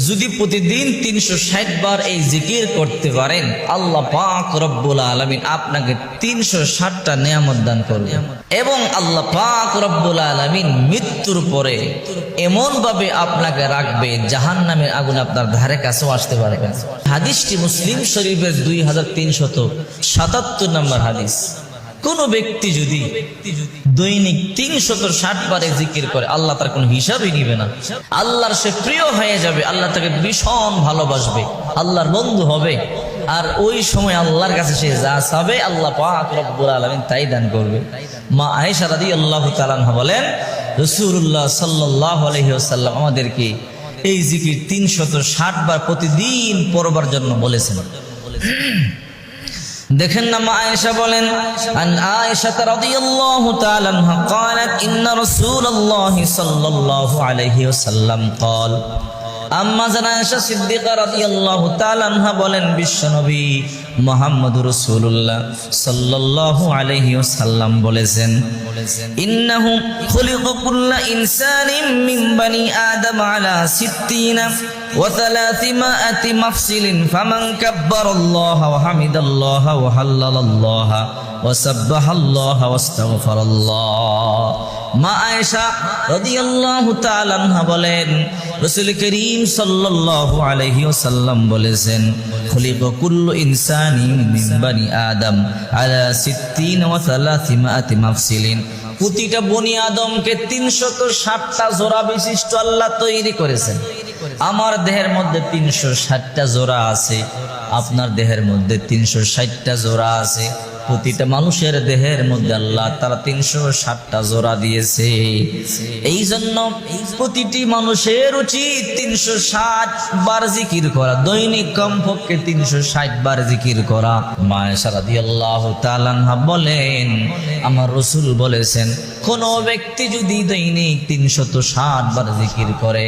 যদি প্রতিদিন 360 বার এই জিকির করতে পারেন, আল্লাহ পাক রব্বুল আলামিন আপনাকে 360টা নিয়ামত দান করবেন। এবং আল্লাহ পাক রব্বুল আলামিন মৃত্যুর পরে এমন ভাবে আপনাকে রাখবে, জাহান্নামের আগুন আপনার ধারে কাছেও আসতে পারবে না। হাদিসটি মুসলিম শরীফের 2377 নম্বর হাদিস। কোন ব্যক্তি যদি দৈনিক 360 বারে জিকির করে, আল্লাহ তার কোনো হিসাবই নিবে না। আল্লাহর সে প্রিয় হয়ে যাবে, আল্লাহ তাকে ভীষণ ভালোবাসবে, আল্লাহর বন্ধু হবে। আর ওই সময় আল্লাহর কাছে সে যা চাবে আল্লাহ পাক রব্বুল আলামিন তাই দান করবে। মা আয়েশা রাদিয়াল্লাহু তাআলা আনহা বলেন, রাসূলুল্লাহ সাল্লাল্লাহু আলাইহি ওয়াসাল্লাম আমাদেরকে এই জিকির 360 বার প্রতিদিন পড়বার জন্য বলেছেন। দেখেন না, মা আয়েশা বলেন, আন আয়েশা রাদিয়াল্লাহু তাআলা আনহা قالت ان رسول الله صلى الله عليه وسلم قال আম্মা জান আয়েশা সিদ্দিকা রাদিয়াল্লাহু তাআলা আনহা বলেন, বিশ্বনবী মুহাম্মদুর রাসূলুল্লাহ সাল্লাল্লাহু আলাইহি ওয়াসাল্লাম বলেছেন, ইন্নাহু খুলিকা কুল্লু ইনসানিন মিন বানি আদম আলা 60 ওয়া 300 মাফসিলিন ফামান কাব্বারাল্লাহা ওয়া হামিদাল্লাহা ওয়া হাল্লালাল্লাহা ওয়া সাব্বাহাল্লাহা ওয়াস্তাগফারাল্লাহ। মা আয়েশা রাদিয়াল্লাহু তাআলা আনহা বলেন, রাসূল করিম সাল্লাল্লাহু আলাইহি ওয়াসাল্লাম বলেছেন, খুলিকা কুল্লু ইনসানিন মিন বানি আদম আলা 60 ওয়া 300 মাফসিলিন। প্রতিটা বনি আদমকে 360টা জোড়া বিশিষ্ট আল্লাহ তৈরি করেছেন। আমার দেহের মধ্যে 360টা জোড়া আছে, আপনার দেহের মধ্যে 360টা জোড়া আছে। প্রতিটা মানুষের দেহের মধ্যে আল্লাহ তারা 360টা জোড়া দিয়েছে। এই জন্য প্রতিটি মানুষের উচিত 360 বার জিকির করা, দৈনিক কমপক্ষে 360 বার জিকির করা। মা আয়েশা রাদিয়াল্লাহু তাআলা আনহা বলেন, আমার রাসূল বলেছেন, কোন ব্যক্তি যদি দৈনিক 360 বার জিকির করে,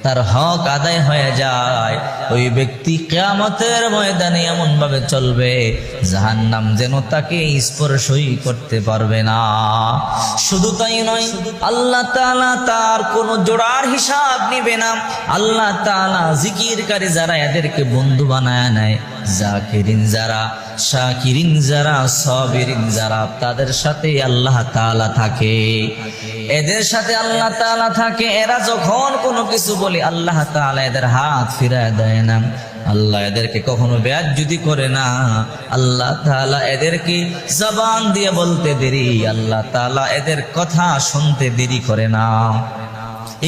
তার হক আদায় হয়ে যায়, ওই ব্যক্তি কিয়ামতের ময়দানে এমন ভাবে চলবে জাহান্নাম যেন তাকে স্পর্শই করতে পারবে না। শুধু তাই নয়, আল্লাহ তাআলা তার কোনো জোড়ার হিসাব নিবে না। আল্লাহ তাআলা জিকিরকারী যারা এদেরকে বন্ধু বানায় নেয়, জাকিরিন যারা, শাকিরিন যারা, সাবিরিন যারা, তাদের সাথে আল্লাহ তাআলা থাকে, এদের সাথে আল্লাহ তাআলা থাকে। এরা যখন কোনো কিছু বলে আল্লাহ তাআলা এদের হাত ফিরায় দেয় না। আল্লাহ এদেরকে কখনো বেয়াজ্জতি করে না। আল্লাহ তাআলা এদেরকে জবান দিয়ে বলতে দেরি, আল্লাহ তাআলা এদের কথা শুনতে দেরি করে না।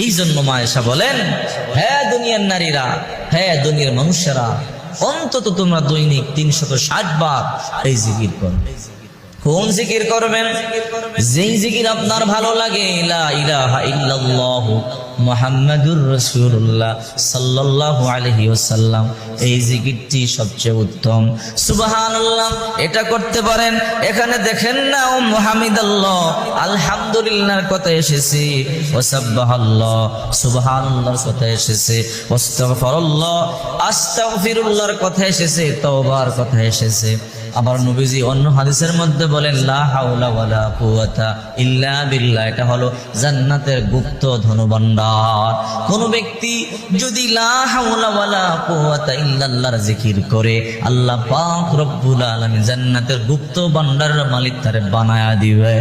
এই জন্য মা আয়েশা বলেন, হে দুনিয়ার নারীরা, হে দুনিয়ার মানুষেরা, অন্তত তোমরা দৈনিক 360 বার এই জিকির করো। কোন জিকির করবেন? যেই জিকির আপনার ভালো লাগে। লা ইলাহা ইল্লাল্লাহু মুহাম্মাদুর রাসূলুল্লাহ সাল্লাল্লাহু আলাইহি ওয়াসাল্লাম, এই জিকিরটি সবচেয়ে উত্তম। সুবহানাল্লাহ, এটা করতে পারেন। এখানে দেখেন না, ও মুহাম্মাদাল্লাহ, আলহামদুলিল্লাহর কথা এসেছে, ওয়াসাব্বাহাল্লাহ, সুবহানাল্লাহর কথা এসেছে, ওয়াস্তাগফিরুল্লাহ, আস্তাগফিরুল্লাহর কথা এসেছে, তওবার কথা এসেছে। আবার নবীজি অন্য হাদিসের মধ্যে বলেন, লা হাওলা ওয়ালা কুওয়াতা ইল্লা বিল্লাহ, এটা হলো জান্নাতের গুপ্ত ধনভাণ্ডার। কোন ব্যক্তি যদি লা হাওলা ওয়ালা কুওয়াতা ইল্লাল্লাহর জিকির করে, আল্লাহ পাক রব্বুল আলামিন জান্নাতের গুপ্ত ভাণ্ডারের মালিক তারে বানায়া দিবে।